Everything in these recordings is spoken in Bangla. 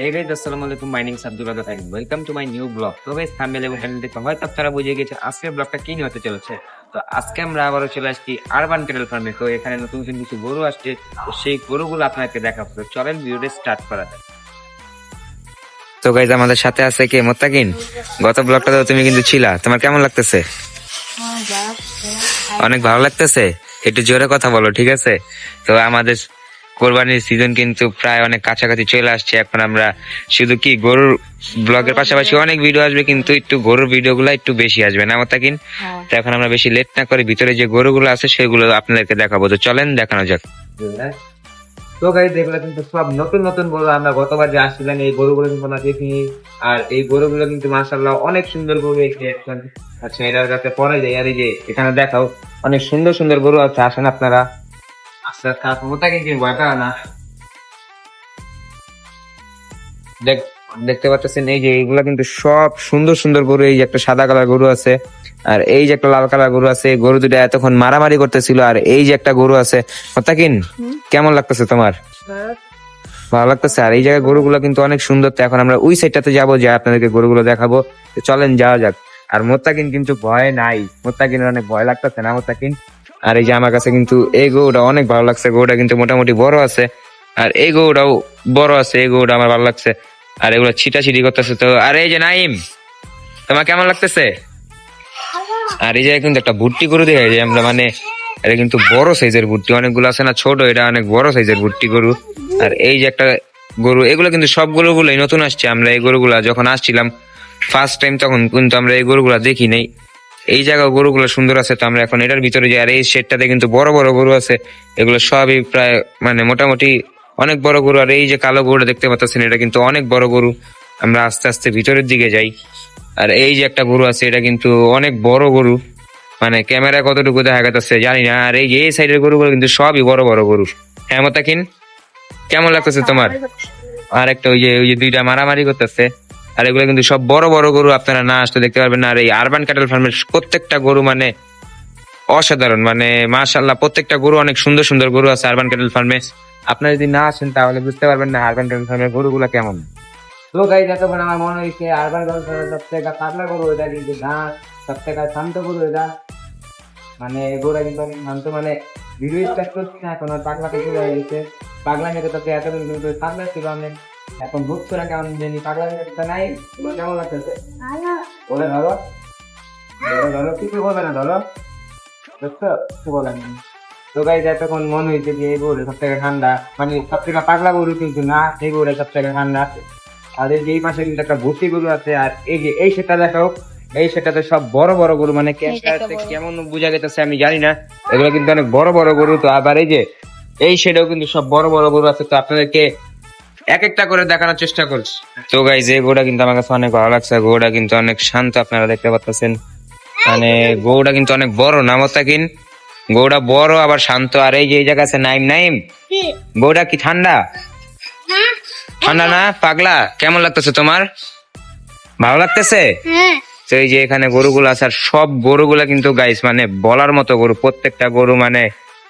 Hey guys, Assalamualaikum. My name is Abdul Razak and welcome to my new blog. তো guys, thumbnail এবং title দেখে হয়তো আপনারা বুঝে গেছেন আজকের ব্লগটা কি নিয়ে হতে চলেছে। তো আজকে আমরা আবারও চলে আসছি আরবান ক্যাটেল ফার্মে। তো এখানে নতুন নতুন কিছু গরু আসছে, তো সেই গরুগুলো আপনাকে দেখাবো। তো চলেন ভিডিওটা স্টার্ট করা যাক। তো গাইজ আমাদের সাথে আছে কে? মোত্তাকিন। গত ব্লগটাতে তুমি কিন্তু ছিলা, তোমার কেমন লাগতেছে? অনেক ভালো লাগতেছে। একটু জোরে কথা বলো, ঠিক আছে? তো আমাদের কোরবানির সিজন কিন্তু প্রায় অনেক কাছাকাছি চলে আসছে। এখন আমরা শুধু কি গরুর ব্লগের পাশাপাশি অনেক ভিডিও আসবে, কিন্তু একটু গরুর ভিডিও গুলা একটু বেশি আসবে না মোত্তাকিন? তো এখন আমরা বেশি লেট না করে ভিতরে যে গরুগুলো আছে সেগুলো আপনাদেরকে দেখাবো। তো চলেন দেখানো যাক। তো গাইস, এগুলো কিন্তু সব নতুন নতুন গরু। আমরা গতবার যে আসছিলাম এই গরুগুলো কিন্তু আমরা দেখিনি, আর এই গরুগুলো কিন্তু মাশাআল্লাহ অনেক সুন্দর গরু। আচ্ছা, এটার কাছে পরে যাই। আর এই যে এখানে দেখাও অনেক সুন্দর সুন্দর গরু আছে, আসেন আপনারা। আচ্ছা মোত্তাকিন কি ভয় পায় না? দেখতে পাচ্ছেন এই যে এইগুলা কিন্তু সব সুন্দর সুন্দর গরু। এই যে একটা সাদা কালার গরু আছে, আর এই যে একটা লাল কালার গরু আছে। গরু দুটা এতক্ষণ মারামারি করতেছিল। আর এই যে একটা গরু আছে। মোত্তাকিন, কেমন লাগতেছে তোমার? ভালো লাগতেছে। আর এই জায়গায় গরুগুলো কিন্তু অনেক সুন্দর। তো এখন আমরা ওই সাইডটাতে যাবো, যে আপনাদেরকে গরুগুলো দেখাবো। তো চলেন যাওয়া যাক। আর মোত্তাকিন কিন্তু ভয় নাই, মোত্তাকিনের অনেক ভয় লাগতেছে না মোত্তাকিন? আর এই যে আমার কাছে কিন্তু এই গরুটা অনেক ভালো লাগছে। গরুটা কিন্তু মোটামুটি বড় আছে, আর এই গরুটাও বড় আছে। এই গরুটা আমার ভালো লাগছে। আর এগুলো ছিটাছিটি করতেছে। তো আর এই যে নাইম, তোমার কেমন লাগতেছে? আর এই যে কিন্তু একটা ভুট্টি গরু দেখা যায় আমরা, মানে এটা কিন্তু বড় সাইজের ভুট্টি। অনেকগুলো আছে না ছোট, এটা অনেক বড় সাইজের ভুট্টি গরু। আর এই যে একটা গরু, এগুলো কিন্তু সব গরুগুলোই নতুন আসছে। আমরা এই গরুগুলা যখন আসছিলাম ফার্স্ট টাইম, তখন কিন্তু আমরা এই গরুগুলা দেখি নাই। এই জায়গা গরুগুলো সুন্দর আছে। তো আমরা এখন এটার ভিতরে যাই। আর এই শেডটাতে কিন্তু বড় বড় গরু আছে। এগুলো সবই প্রায় মানে মোটামুটি অনেক বড় গরু। আর এই যে কালো গরুটা দেখতে পাচ্ছেন, এটা কিন্তু অনেক বড় গরু। আমরা আস্তে আস্তে ভিতরের দিকে যাই। আর এই যে একটা গরু আছে, এটা কিন্তু অনেক বড় গরু, মানে ক্যামেরা কতটুকু দেখা যাচ্ছে জানি না। আর এই যে এই সাইডের গরুগুলো কিন্তু সবই বড় বড় গরু। হ্যাঁ মোত্তাকিন, কেমন লাগতেছে তোমার? আর একটা ওই যে দুইটা মারামারি করতেছে। আর এগুলো কিন্তু সব বড় বড় গরু, আপনারা না আসতে দেখতে পারবেন না। আর এই আরবান ক্যাটেল ফার্মের প্রত্যেকটা গরু মানে অসাধারণ, মানে মাশাআল্লাহ প্রত্যেকটা গরু অনেক সুন্দর সুন্দর গরু আছে আরবান ক্যাটেল ফার্মে। আপনারা যদি না আসেন তাহলে বুঝতে পারবেন না আরবান ক্যাটেল ফার্মের গরুগুলা কেমন। তো গাইস, এতক্ষণ আমার মনে হয়েছে আরবান ক্যাটেল ফার্মের সবথেকে পাতলা গরু এটা, কিন্তু না, সবথেকে শান্ত গরু এটা। মানে গরুটা কিন্তু অনেক শান্ত। মানে ভিডিও স্টার্ট করছি না এখন, পাগলা থেকে হয়ে গেছে। পাগলা মেয়েটা তাতে এতদিন কিন্তু পাগলা ছিল অনেক, এখন ভুগছো না কেমন জানি। পাগলা মেয়েটা নাই, তোমার কেমন লাগতেছে? বলে ধরো ধরো ধরো, কিছু বলবে না, ধরো বুঝছো, কিছু বলেন না। তো গাইস, এতক্ষণ মনে হয়েছে যে এই গরু সব থেকে ঠান্ডা, মানে সব থেকে পাগলা গরু, কিন্তু না, এই গরুটা সব থেকে ঠান্ডা। আর এই যে এই পাশে কিন্তু একটা ভর্তি গরু আছে। আর এই যে এই সেটা দেখাও, এই সেটাতে সব বড় বড় গরু, মানে কেমন বোঝা গেছে আমি জানি না। এগুলো কিন্তু অনেক বড় বড় গরু। তো আবার এই যে এই সেটাও কিন্তু সব বড় বড় গরু আছে। তো আপনাদেরকে এক একটা করে দেখানোর চেষ্টা করছি। তো গাইস, এই গরুটা কিন্তু আমার কাছে অনেক ভালো লাগছে। গরুটা কিন্তু অনেক শান্ত, আপনারা দেখতে পাচ্ছেন। মানে গরুটা কিন্তু অনেক বড় না মোত্তাকিন? গরুটা বড় আবার শান্ত। আর এই যে এই জায়গা আছে নাইম, নাইম গরুটা কি ঠান্ডা? ঠান্ডা না পাগলা? কেমন লাগতেছে তোমার? ভালো লাগতেছে? তো এই যে এখানে গরুগুলো আছে, আর সব গরুগুলা কিন্তু গাইস মানে বলার মতো গরু। প্রত্যেকটা গরু মানে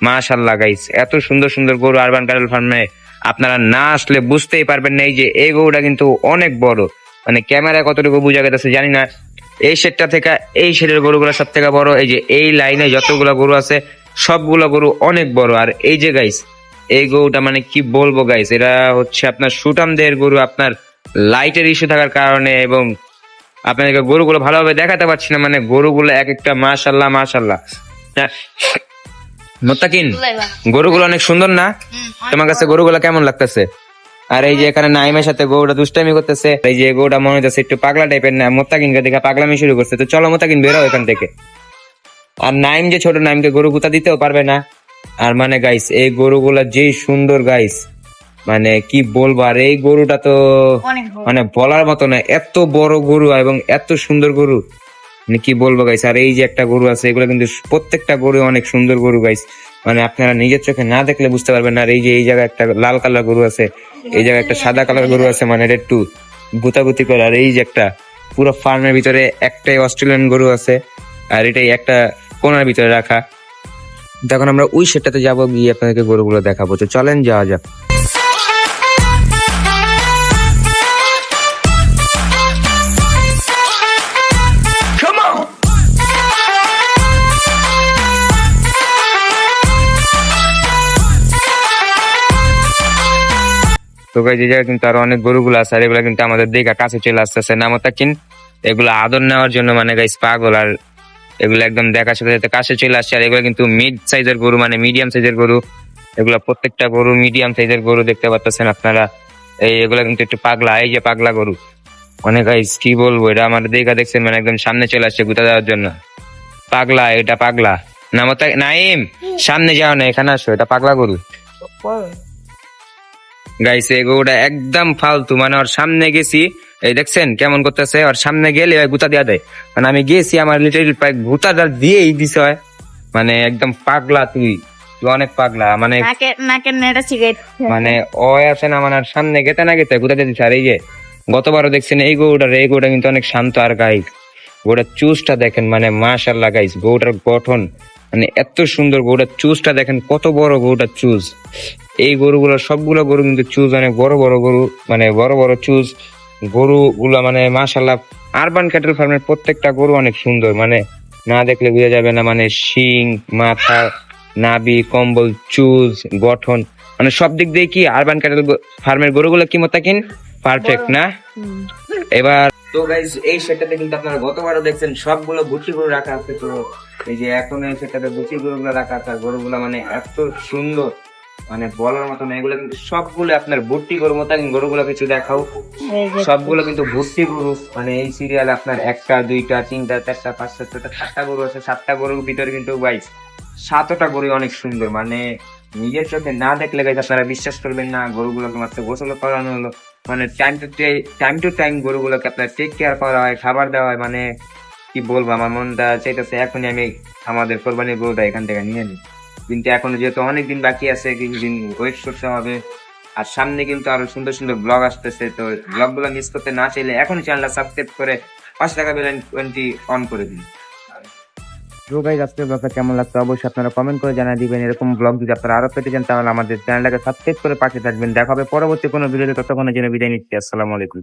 মাশাআল্লাহ গাইস, এত সুন্দর সুন্দর গরু আরবান ক্যাটেল ফার্মে। আপনারা না আসলে বুঝতেই পারবেন না। এই যে এই গরুটা কিন্তু অনেক বড়, মানে ক্যামেরায় কতটুকু বোঝা গেছে জানি না। এই শেডটা থেকে এই শেডের গরুগুলো সব থেকে বড়। এই যে এই লাইনে যতগুলো গরু আছে সবগুলো গরু অনেক বড়। আর এই যে গাইস, এই গরুটা মানে কি বলবো গাইস, এটা হচ্ছে আপনার সুটাম দেহের গরু। আপনার লাইটের ইস্যু থাকার কারণে এবং আপনাদেরকে গরুগুলো ভালোভাবে দেখাতে পারছি না। মানে গরুগুলো এক একটা মাশাআল্লাহ মাশাআল্লাহ। মোত্তাকিন, গরুগুলো অনেক সুন্দর না? তোমার কাছে গরুগুলো কেমন লাগতেছে? আর এই যে এখানে নাইমের সাথে গরুটা দুষ্টামি করতেছে। এই যে গরুটা মনে হচ্ছে একটু পাগলা টাইপের না, মোত্তাকিনকে দেখে পাগলামি শুরু করছে। তো চলো মোত্তাকিন, বেরো এখান থেকে। আর নাইম যে ছোট, নাইমকে গরু গুতা দিতেও পারবে না। আর মানে গাইস, এই গরুগুলা যেই সুন্দর গাইস, মানে কি বলবো। আর এই গরুটা তো মানে বলার মতো না, এত বড় গরু এবং এত সুন্দর গরু, মানে কি বলবো গাইস। আর এই যে একটা গরু আছে, এগুলো কিন্তু প্রত্যেকটা গরু অনেক সুন্দর গরু গাইস, মানে আপনারা নিজের চোখে না দেখলে বুঝতে পারবেন না। আর এই যে এই জায়গায় একটা লাল কালার গরু আছে, এই জায়গায় একটা সাদা কালার গরু আছে, মানে এটা একটু গুতাগুতি করে। আর এই যে একটা পুরো ফার্মের ভিতরে একটাই অস্ট্রেলিয়ান গরু আছে, আর এটাই একটা কোনার ভিতরে রাখা। তখন আমরা ওই সেটটাতে যাবো, গিয়ে আপনাদেরকে গরুগুলো দেখাবো। তো চলেন যাওয়া যাক। তো গাইস এই জায়গায় কিন্তু আরো অনেক গরুগুলো আছে, আর এগুলা কিন্তু আমাদের দেখা কাছে চলে আসতেছে না মোতাকিন। এগুলো আদর নেওয়ার জন্য মানে গাইস পাগল, আর এগুলো একদম দেখার সাথে সাথে কাছে চলে আসছে। আর এগুলো কিন্তু মিড সাইজের গরু, মানে মিডিয়াম সাইজের গরু। এগুলা প্রত্যেকটা গরু মিডিয়াম সাইজের গরু দেখতে পাচ্ছেন আপনারা। এগুলা কিন্তু একটু পাগলা, এই যে পাগলা গরু। মানে গাইস কি বলবো, এটা আমাদের দেখা দেখছেন মানে একদম সামনে চলে আসছে গুতা দেওয়ার জন্য। পাগলা, এটা পাগলা না নাইম, সামনে যাও না, এখানে আসো, এটা পাগলা গরু। গাইস এই গরুটা একদম ফালতু, মানে ওর সামনে গেছি, এই দেখছেন কেমন করতেছে, ওর সামনে গেলে ওই গুতা দিয়া দেয়। মানে আমি গেছি, আমার লিটারি প্রায় গুতাটা দিয়েই দিছে হয়। মানে একদম পাগলা, তুই তুই অনেক পাগলা। মানে মানে ও আছে না, মানে সামনে গেতে না গেতে গুতা দিয়ে দিচ্ছে। আর এই যে গতবারও দেখছেন এই গরুটা কিন্তু অনেক শান্ত। আর গাইস গরুটার চুজটা দেখেন, মানে মাশাআল্লাহ গাইস, গরুটার গঠন মানে এত সুন্দর। গরুটার চুজটা দেখেন কত বড়, গরুটার চুজ। এই গরুগুলো সবগুলো গরু কিন্তু চুজ অনেক বড় বড় গরু, মানে বড় বড় চুজ গরুগুলা, মানে মাশাআল্লাহ। আরবান ক্যাটেল ফার্মের প্রত্যেকটা গরু অনেক সুন্দর, মানে না দেখলে বোঝা যাবে না। মানে শিং, মাথা, নাভি, কম্বল, চুজ, গঠন, মানে সব দিক দিয়ে কি আরবান ক্যাটেল ফার্মের গরুগুলো কি মোতাকিন পারফেক্ট না? এবার তো গাইস এই সেটটাতে কিন্তু আপনারা গতবারও দেখছেন সবগুলো গুটি গরু রাখা আছে। তো এই যে এখন এই সেটটাতে গুটি গরুগুলো রাখা আছে, আর গরুগুলো মানে এত সুন্দর, মানে বলার মতো না। এগুলো কিন্তু সবগুলো আপনার ভর্তি গরু মতো। গরুগুলো কিছু দেখাও, সবগুলো কিন্তু ভর্তি গরু। মানে এই সিরিয়াল আপনার একটা, দুইটা, তিনটা, চারটা, পাঁচটা, ছয়টা, সাতটা গরু আছে। সাতটা গরুর ভিতরে কিন্তু গাইস সাতটা গরু অনেক সুন্দর, মানে নিজের চোখে না দেখলে গাইস আপনারা বিশ্বাস করবেন না। গরুগুলোকে মাত্র গোসল করানো হলো, মানে টাইম টু টাইম গরুগুলোকে আপনার টেক কেয়ার করা হয়, খাবার দেওয়া হয়। মানে কি বলবো, আমার মনটা চাইতেছে এখনই আমি আমাদের কোরবানির গরুটা এখান থেকে নিয়ে নিই। কিন্তু এখনো যেহেতু অনেকদিন বাকি আছে, কিছুদিন ওয়েট করতে হবে। আর সামনে কিন্তু আরো সুন্দর সুন্দর ব্লগ আসতেছে। তো ব্লগ গুলো মিস করতে না চাইলে এখনই চ্যানেলটা সাবস্ক্রাইব করে 5 টাকা বেল আইকনটি অন করে দিন। তো গাইস আজকের ব্লগটা কেমন লাগতো অবশ্যই আপনারা কমেন্ট করে জানিয়ে দিবেন। এরকম ব্লগ যদি আপনারা আরো পেতে চান তাহলে আমাদের চ্যানেলটাকে সাবস্ক্রাইব করে পাশে থাকবেন। দেখা হবে পরবর্তী কোনো ভিডিওতে, ততক্ষণের জন্য বিদায় নিচ্ছি। আসসালামু আলাইকুম।